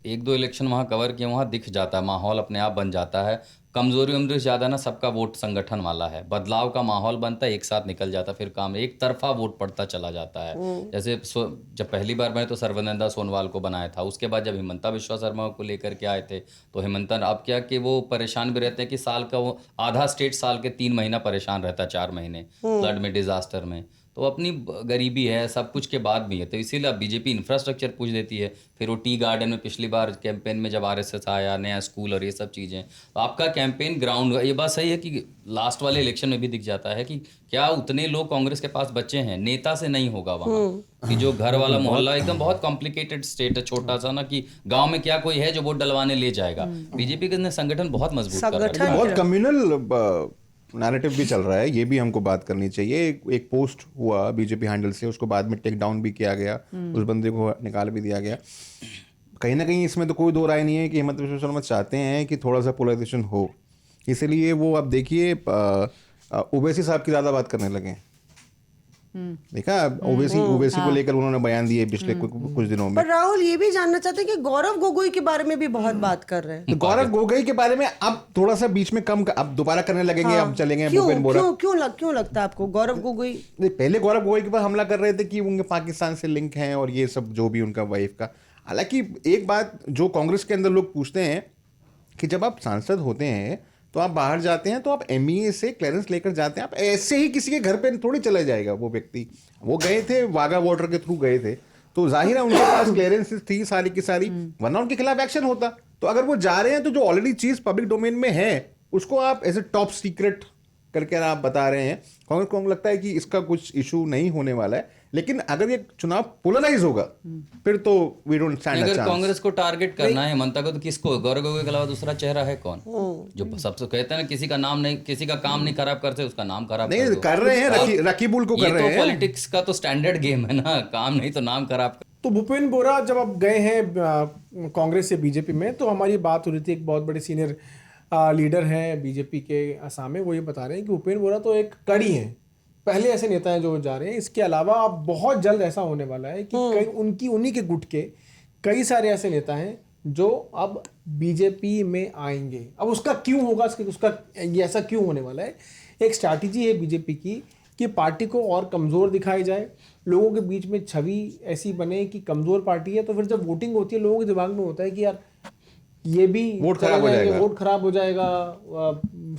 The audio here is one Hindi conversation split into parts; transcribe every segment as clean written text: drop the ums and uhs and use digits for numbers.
एक दो इलेक्शन वहाँ कवर किए, वहाँ दिख जाता है, माहौल अपने आप बन जाता है। कमजोरी उम्र ज़्यादा ना, सबका वोट संगठन वाला है, बदलाव का माहौल बनता है, एक साथ निकल जाता है, फिर काम एक तरफा वोट पड़ता चला जाता है। जैसे जब पहली बार मैंने तो सर्बानंद सोनोवाल को बनाया था, उसके बाद जब हिमंता विश्वा शर्मा को लेकर के आए थे, तो हिमंता अब क्या कि वो परेशान भी रहते हैं कि साल का वो आधा स्टेट साल के 3 महीना परेशान रहता है, 4 महीने फ्लड में, डिजास्टर में। तो अपनी गरीबी है, सब कुछ के बाद भी है, तो इसीलिए बीजेपी इंफ्रास्ट्रक्चर पूछ देती है। फिर वो टी गार्डन में पिछली बार कैंपेन में जब आरएसएस आया, नया स्कूल और ये सब चीज़ें, तो आपका कैंपेन ग्राउंड, ये बात सही है कि लास्ट वाले इलेक्शन में भी दिख जाता है कि क्या उतने लोग कांग्रेस के पास बच्चे हैं, नेता से नहीं होगा वहाँ, कि जो घर वाला मोहल्ला एकदम बहुत कॉम्प्लिकेटेड स्टेट है, छोटा सा ना, कि गांव में क्या कोई है जो वोट डलवाने ले जाएगा। बीजेपी का संगठन बहुत मजबूत कर रखा है, बहुत कम्युनल नैरेटिव भी चल रहा है, ये भी हमको बात करनी चाहिए। एक पोस्ट हुआ बीजेपी हैंडल से, उसको बाद में टेक डाउन भी किया गया, उस बंदे को निकाल भी दिया गया। कहीं ना कहीं इसमें तो कोई दो राय नहीं है कि हेमंत विश्व शर्मा चाहते हैं कि थोड़ा सा पोलराइजेशन हो, इसीलिए वो अब देखिए ओवैसी साहब की ज़्यादा बात करने लगे। देखा, ओवैसी को लेकर उन्होंने बयान दिए पिछले कुछ दिनों में। पर राहुल ये भी जानना चाहते हैं कि गौरव गोगोई के बारे में भी बहुत बात कर रहे हैं। तो गौरव गोगोई के बारे में अब थोड़ा सा बीच में कम, अब दोबारा करने लगेंगे। अब चलेंगे भूपेन बोरा। क्यों लगता है आपको गौरव गोगोई? पहले गौरव गोगोई के ऊपर हमला कर रहे थे कि उनके पाकिस्तान से लिंक हैं और ये सब, जो भी उनका वाइफ का। हालांकि एक बात जो कांग्रेस के अंदर लोग पूछते हैं कि जब आप सांसद होते हैं तो आप बाहर जाते हैं तो आप एमईए से क्लियरेंस लेकर जाते हैं, आप ऐसे ही किसी के घर पे थोड़ी चला जाएगा वो व्यक्ति। वो गए थे वाघा बॉर्डर के थ्रू गए थे, तो जाहिर है उनके पास क्लियरेंस थी सारी की सारी, वरना उनके खिलाफ एक्शन होता। तो अगर वो जा रहे हैं तो जो ऑलरेडी चीज पब्लिक डोमेन में है उसको आप ऐसे टॉप सीक्रेट करके आप बता रहे हैं। कांग्रेस को लगता है कि इसका कुछ इशू नहीं होने वाला है, लेकिन अगर ये चुनाव पोलराइज होगा फिर तो we don't stand a chance. अगर कांग्रेस को टारगेट करना है हेमंता को, तो किसको? गौरव गोगोई के अलावा दूसरा चेहरा है कौन जो सबसे कहते हैं ना, किसी का नाम नहीं, किसी का काम नहीं खराब करते, उसका नाम खराब नहीं कर रहे हैं, रकीबुल को कर रहे हैं। ये तो पॉलिटिक्स का तो स्टैंडर्ड गेम है ना, काम नहीं तो नाम खराब। तो भूपेन बोरा जब आप गए हैं कांग्रेस से बीजेपी में, तो हमारी बात हो रही थी, एक बहुत बड़े सीनियर लीडर हैं बीजेपी के असम में, वो ये बता रहे हैं कि भूपेन बोरा तो एक कड़ी हैं, पहले ऐसे नेता हैं जो जा रहे हैं। इसके अलावा अब बहुत जल्द ऐसा होने वाला है कि उन्हीं के गुट के कई सारे ऐसे नेता हैं जो अब बीजेपी में आएंगे। अब उसका क्यों होगा, उसका ये ऐसा क्यों होने वाला है? एक स्ट्रैटेजी है बीजेपी की कि पार्टी को और कमज़ोर दिखाई जाए, लोगों के बीच में छवि ऐसी बने कि कमज़ोर पार्टी है, तो फिर जब वोटिंग होती है लोगों के दिमाग में होता है कि यार ये भी वोट खराब हो जाएगा,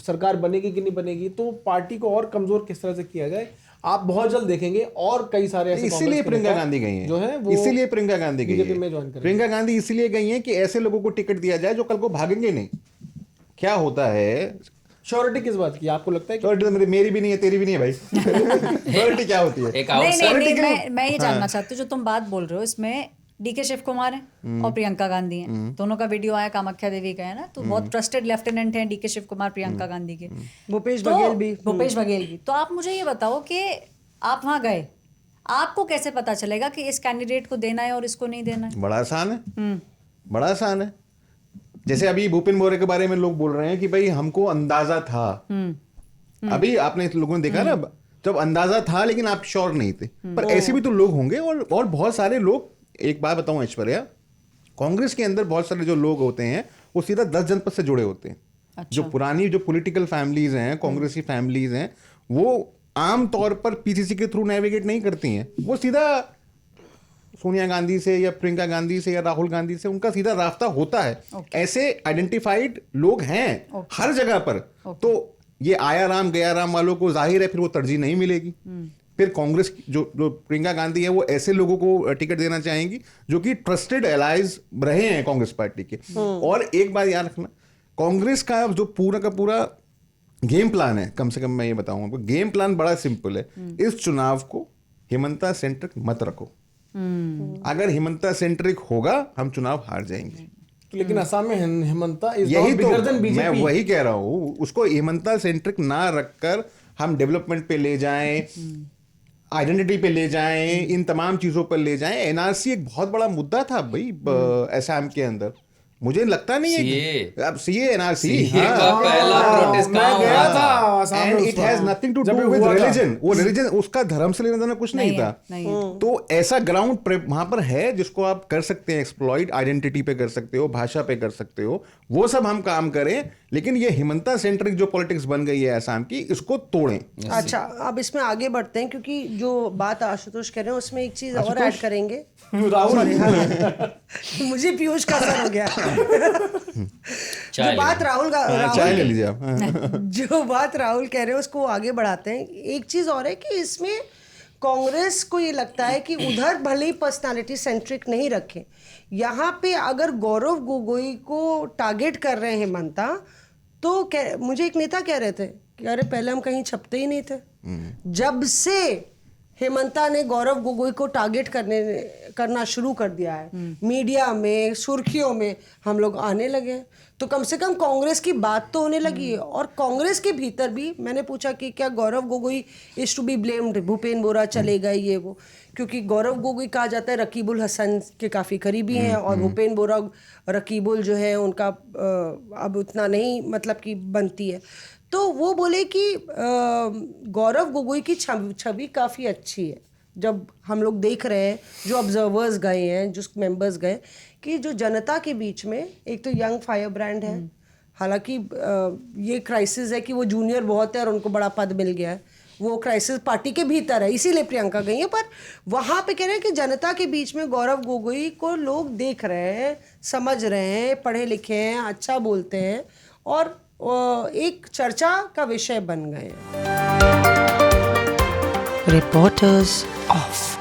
सरकार बनेगी कि नहीं बनेगी। तो पार्टी को और कमजोर किस तरह से किया जाए, आप बहुत जल्द देखेंगे। और कई सारे ऐसे, इसीलिए प्रियंका गांधी गई हैं जो है वो, इसीलिए प्रियंका गांधी गई है। प्रियंका गांधी इसीलिए गई हैं कि ऐसे लोगों को टिकट दिया जाए जो कल को भागेंगे नहीं। क्या होता है, श्योरिटी किस बात की आपको लगता है? श्योरिटी तो मेरी भी नहीं है, तेरी भी नहीं है भाई। श्योरिटी क्या होती है? मैं ये जानना चाहती हूँ, जो तुम बात बोल रहे हो इसमें डीके शिव कुमार हैं और प्रियंका गांधी हैं, दोनों का वीडियो आया, कामाख्या देवी का है ना, तो बहुत ट्रस्टेड लेफ्टिनेंट हैं डीके शिव कुमार प्रियंका गांधी के, भूपेश बघेल भी। तो आप मुझे ये बताओ कि आप वहां गए, आपको कैसे पता चलेगा कि इस कैंडिडेट को देना है और इसको नहीं देना है? बड़ा आसान है, बड़ा आसान है। जैसे अभी भूपेन बोरे के बारे में लोग बोल रहे हैं कि भाई हमको अंदाजा था। अभी आपने लोगों ने देखा ना, जब अंदाजा था लेकिन आप श्योर नहीं थे, पर ऐसे भी तो लोग होंगे। और बहुत सारे लोग, एक बात बताऊं ऐश्वर्या, कांग्रेस के अंदर बहुत सारे जो लोग होते हैं वो सीधा 10 जनपद से जुड़े होते हैं। अच्छा। जो पुरानी जो पॉलिटिकल फैमिलीज हैं, कांग्रेसी फैमिलीज हैं, वो आम तौर पर पीसीसी के थ्रू नेविगेट नहीं करती हैं, वो सीधा सोनिया गांधी से या प्रियंका गांधी से या राहुल गांधी से उनका सीधा रास्ता होता है। ऐसे आइडेंटिफाइड लोग हैं हर जगह पर। तो ये आया राम गया राम वालों को जाहिर है फिर वो तरजीह नहीं मिलेगी। फिर कांग्रेस जो प्रियंका गांधी है वो ऐसे लोगों को टिकट देना चाहेंगी जो कि ट्रस्टेड एलाइज रहे हैं कांग्रेस पार्टी के। और एक बात याद रखना, कांग्रेस का जो पूरा का पूरा गेम प्लान है, कम से कम मैं ये बताऊंगा आपको, गेम प्लान बड़ा सिंपल है। इस चुनाव को हिमंता सेंट्रिक मत रखो। अगर हिमंता सेंट्रिक होगा हम चुनाव हार जाएंगे। लेकिन असम में हिमंता यही तो मैं वही कह रहा हूं, उसको हिमंता सेंट्रिक ना रखकर हम डेवलपमेंट पे ले जाएं, आइडेंटिटी पे ले जाएं, इन तमाम चीजों पर ले जाएं। एनआरसी एक बहुत बड़ा मुद्दा था भाई असम के अंदर। मुझे लगता नहीं है CAA अब सीए एनआरसी CAA का पहला प्रोटेस्ट मैं कहाँ गया हुआ था था? आसाम में एंड उस इट हैज वक्त। नथिंग टू जब डू ये विद हुआ था। रिलीजन। वो रिलीजन उसका धर्म से लेना देना कुछ नहीं था। तो ऐसा ग्राउंड वहां पर है जिसको आप कर सकते हैं एक्सप्लॉइट, आइडेंटिटी पे कर सकते हो, भाषा पे कर सकते हो, वो सब हम काम करें। लेकिन ये हिमंता सेंट्रिक जो पॉलिटिक्स बन गई है असम की, इसको तोड़ें। अच्छा, अब इसमें आगे बढ़ते हैं क्योंकि जो बात आशुतोष कह रहे हैं उसमें एक चीज और ऐड करेंगे। राहुल मुझे पीयूष का असर हो गया। चाय जो बात चाय ले लीजिए आप। हाँ। जो बात राहुल कह रहे हैं उसको आगे बढ़ाते हैं। एक चीज और है कि इसमें कांग्रेस को ये लगता है कि उधर भले ही पर्सनालिटी सेंट्रिक नहीं रखें, यहाँ पे अगर गौरव गोगोई को टारगेट कर रहे हैं हेमंता, तो मुझे एक नेता कह रहे थे कि अरे पहले हम कहीं छपते ही नहीं थे। जब से हेमंता ने गौरव गोगोई को टारगेट करना शुरू कर दिया है, मीडिया में सुर्खियों में हम लोग आने लगे हैं, तो कम से कम कांग्रेस की बात तो होने लगी है। और कांग्रेस के भीतर भी मैंने पूछा कि क्या Gaurav Gogoi is to be blamed, Bhupen Bora चले गए ये वो, क्योंकि गौरव गोगोई कहा जाता है रकीबुल हसन के काफ़ी करीबी हैं और भूपेन बोरा रकीबुल जो है उनका अब उतना नहीं मतलब कि बनती है। तो वो बोले कि गौरव गोगोई की छवि काफ़ी अच्छी है। जब हम लोग देख रहे हैं, जो ऑब्जर्वर्स गए हैं, जो मेंबर्स गए, कि जो जनता के बीच में एक तो यंग फायर ब्रांड है, हालांकि ये क्राइसिस है कि वो जूनियर बहुत है और उनको बड़ा पद मिल गया है, वो क्राइसिस पार्टी के भीतर है, इसीलिए प्रियंका गई है। पर वहाँ पे कह रहे हैं कि जनता के बीच में गौरव गोगोई को लोग देख रहे हैं, समझ रहे हैं, पढ़े लिखे हैं, अच्छा बोलते हैं और एक चर्चा का विषय बन गए हैं। Reporters of